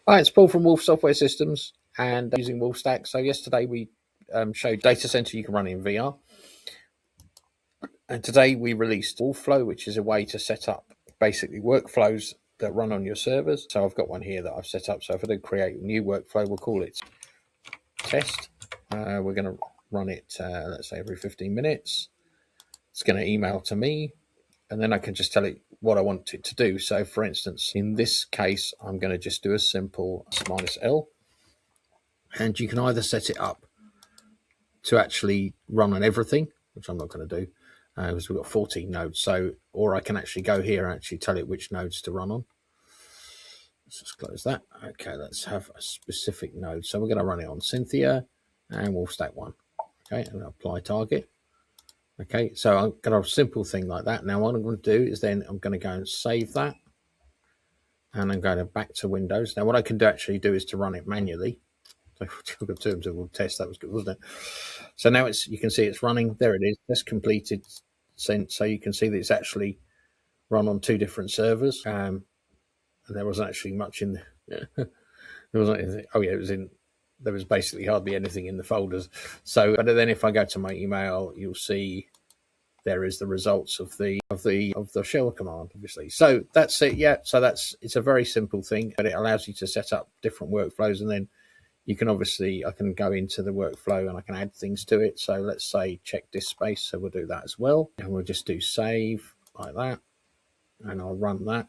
Hi, it's Paul from Wolf Software Systems and using WolfStack. So yesterday we showed data center you can run in VR. And today we released WolfFlow, which is a way to set up basically workflows that run on your servers. So I've got one here that I've set up. So if I do create a new workflow, we'll call it test. We're going to run it, let's say every 15 minutes. It's going to email to me, and then I can just tell it what I want it to do. So for instance, in this case, I'm going to just do a simple -L. And you can either set it up to actually run on everything, which I'm not going to do, because we've got 14 nodes. So, or I can actually go here and actually tell it which nodes to run on. Let's just close that. Okay, let's have a specific node. So we're going to run it on Cynthia and WolfStack 1. Okay, and apply target. Okay, so I've got a simple thing like that. Now what I'm going to do is then I'm going to go and save that. And I'm going to back to Windows. Now what I can actually do is to run it manually. So in terms of we'll test, that was good, wasn't it? So now you can see it's running. There it is. That's completed. So you can see that it's actually run on 2 different servers. And there wasn't actually much in there. There wasn't anything. Oh yeah, there was basically hardly anything in the folders. So, but then if I go to my email, you'll see there is the results of the shell command, obviously. So that's it. Yeah. So it's a very simple thing, but it allows you to set up different workflows, and then you can I can go into the workflow and I can add things to it. So let's say check disk space. So we'll do that as well. And we'll just do save like that. And I'll run that.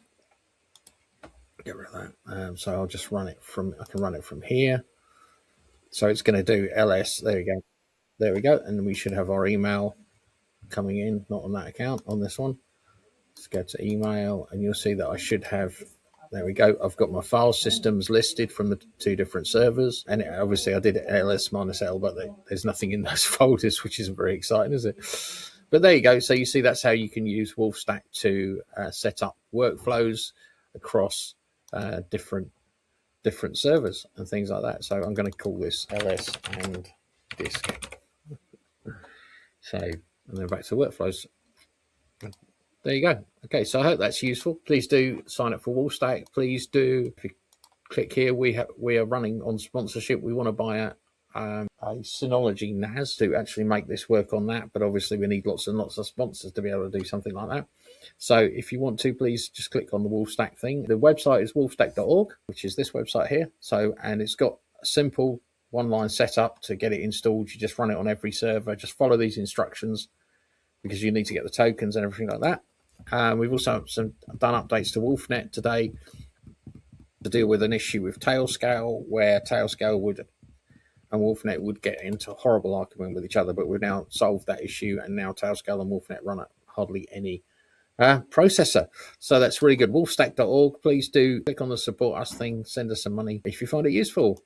Get rid of that. So I'll just run it I can run it from here. So it's going to do ls. There we go. There we go. And we should have our email coming in, not on that account, on this one. Let's go to email, and you'll see that I should have. There we go. I've got my file systems listed from the 2 different servers. And obviously I did ls-l, but there's nothing in those folders, which isn't very exciting, is it? But there you go. So you see that's how you can use WolfStack to set up workflows across different servers and things like that. So I'm going to call this ls and disk. So, and then back to workflows. There you go. Okay, so I hope that's useful. Please do sign up for WolfStack. Please do, if you click here, we are running on sponsorship. We want to buy a Synology NAS to actually make this work on that, but obviously we need lots and lots of sponsors to be able to do something like that. So if you want to, please just click on the WolfStack thing. The website is wolfstack.org, which is this website here. So, and it's got a simple one-line setup to get it installed. You just run it on every server. Just follow these instructions, because you need to get the tokens and everything like that. We've also done updates to WolfNet today to deal with an issue with Tailscale, where Tailscale and WolfNet would get into a horrible argument with each other, but we've now solved that issue, and now Tailscale and WolfNet run at hardly any processor. So that's really good. Wolfstack.org. Please do click on the support us thing, send us some money if you find it useful.